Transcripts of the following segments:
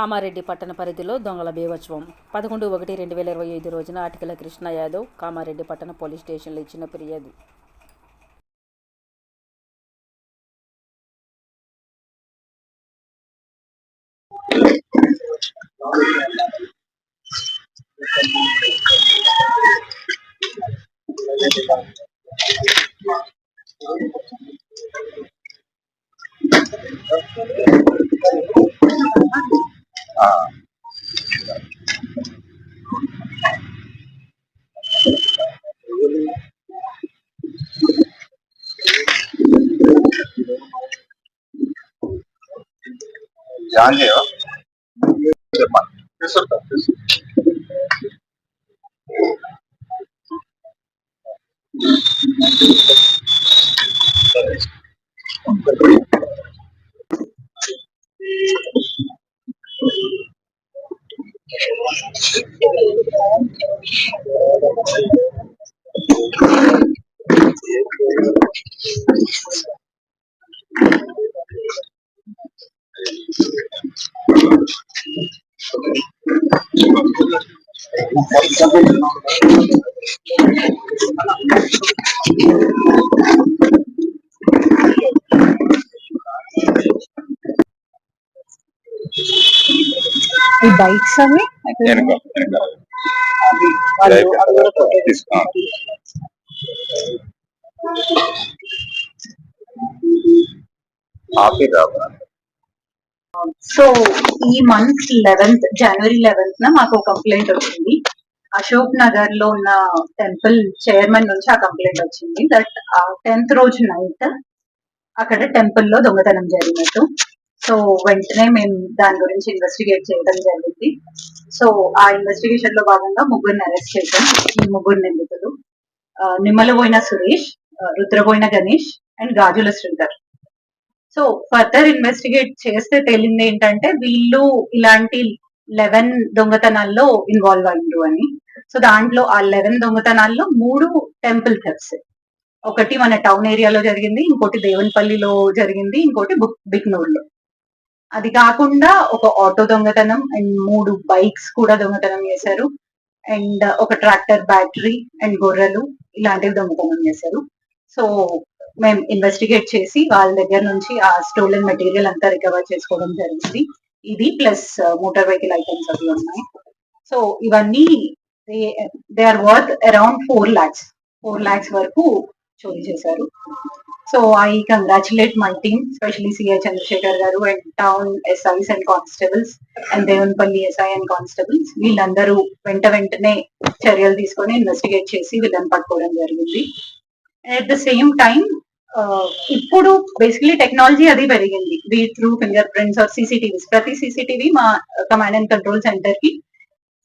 కామారెడ్డి పట్టణ పరిధిలో దొంగల బీభత్సం 11/1/2025 రోజున ఆటికల కృష్ణ యాదవ్ కామారెడ్డి పట్టణ పోలీస్ స్టేషన్లో ఇచ్చిన ఫిర్యాదు. ఈ బైక్స్ అన్ని సో ఈ మంత్ 11th జనవరి 11th మాకు కంప్లైంట్ వచ్చింది. అశోక్ నగర్ లో ఉన్న టెంపుల్ చైర్మన్ నుంచి ఆ కంప్లైంట్ వచ్చింది దట్ ఆ 10th రోజు నైట్ అక్కడ టెంపుల్ లో దొంగతనం జరిగినట్టు. సో వెంటనే మేము దాని గురించి ఇన్వెస్టిగేట్ చేయడం జరిగింది. సో ఆ ఇన్వెస్టిగేషన్ లో భాగంగా ముగ్గురిని అరెస్ట్ చేశాం. ఈ ముగ్గురు నిందితులు Nimmalaboina Suresh, Rudraboina Ganesh and Gajula Sridhar. So further investigate చేస్తే తేలింది ఏంటంటే వీళ్ళు ఇలాంటి 11 దొంగతనాల్లో ఇన్వాల్వ్ అయ్యారు అని. సో దాంట్లో ఆ 11 దొంగతనాల్లో 3 టెంపుల్ థెఫ్ట్స్. ఒకటి మన టౌన్ ఏరియాలో జరిగింది, ఇంకోటి దేవన్పల్లిలో జరిగింది, ఇంకోటి బిక్నూర్లో. అది కాకుండా ఒక ఆటో దొంగతనం అండ్ 3 బైక్స్ కూడా దొంగతనం చేశారు అండ్ ఒక ట్రాక్టర్ బ్యాటరీ అండ్ గొర్రెలు ఇలాంటివి దొంగతనం చేశారు. సో మేము ఇన్వెస్టిగేట్ చేసి వాళ్ళ దగ్గర నుంచి ఆ స్టోలెన్ మెటీరియల్ అంతా రికవర్ చేసుకోవడం జరిగింది. ఇది ప్లస్ మోటార్ వెహికల్ ఐటమ్స్ అవి ఉన్నాయి. సో ఇవన్నీ they are worth around 4 lakhs వరకు చోరీ చేశారు. So I congratulate my team, specially CI Chandrasekhar garu and town SIs and constables and Devanpally SI and constables. వీళ్ళందరూ వెంటనే చర్యలు తీసుకొని ఇన్వెస్టిగేట్ చేసి వీళ్ళని పట్టుకోవడం జరిగింది. అట్ ద సేమ్ టైం ఇప్పుడు బేసికలీ టెక్నాలజీ అది పెరిగింది. Be through fingerprints or CCTVs. ప్రతి సీసీటీవీ మా కమాండ్ అండ్ కంట్రోల్ సెంటర్ కి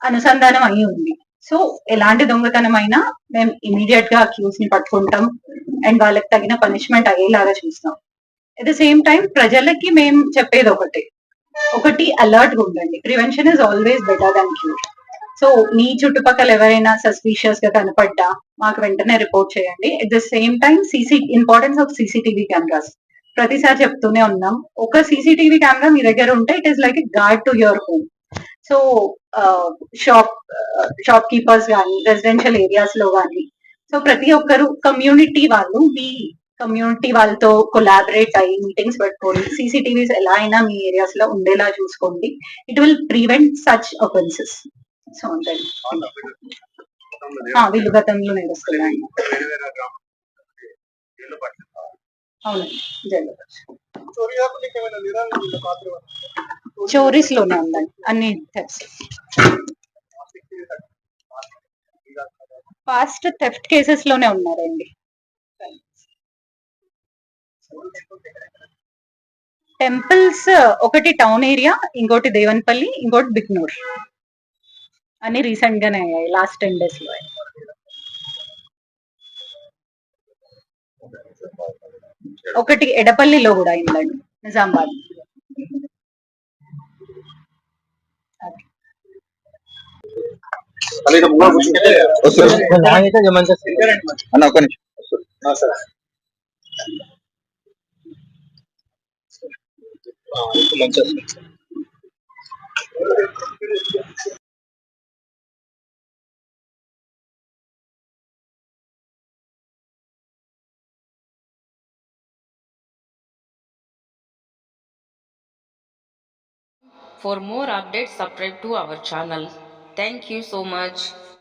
అనుసంధానం అయి ఉంది. సో ఎలాంటి దొంగతనం అయినా మేము ఇమీడియట్ గా అక్యూజ్ ని పట్టుకుంటాం అండ్ వాళ్ళకి తగిన పనిష్మెంట్ అయ్యేలాగా చూస్తాం. అట్ ద సేమ్ టైం ప్రజలకి మేము చెప్పేది ఒకటి అలర్ట్ గా ఉండండి. Prevention is always better than cure. So మీ చుట్టుపక్కల ఎవరైనా సస్పీషియస్ గా కనపడ్డా మాకు వెంటనే రిపోర్ట్ చేయండి. At the same time importance of CCTV cameras ప్రతిసారి చెప్తూనే ఉన్నాం. ఒక సీసీటీవీ కెమెరా మీ దగ్గర ఉంటే it is like a guard to your home. So shopkeepers కానీ రెసిడెన్షియల్ ఏరియాస్ లో కానీ సో ప్రతి ఒక్కరు కమ్యూనిటీ వాళ్ళు మీ కమ్యూనిటీ వాళ్ళతో కొలాబరేట్ అయ్యి మీటింగ్స్ పెట్టుకోండి. సీసీటీవీస్ ఎలా అయినా మీ ఏరియాస్ లో ఉండేలా చూసుకోండి. It will prevent such offences. So అంటే వీళ్ళు గతంలో నేరస్తులు. అవునండి, చోరీస్ లోనే ఉందండి అన్ని థెఫ్ట్స్. ఫాస్ట్ థెఫ్ట్ కేసెస్ లోనే ఉన్నారండి. టెంపుల్స్ ఒకటి టౌన్ ఏరియా, ఇంకోటి దేవన్పల్లి, ఇంకోటి బిక్నూర్. అన్ని రీసెంట్ గానే అయ్యాయి, లాస్ట్ 10 days లో. ఒకటి ఎడపల్లిలో కూడా అయిందండి, Nizamabad. For more updates, subscribe to our channel. Thank you so much.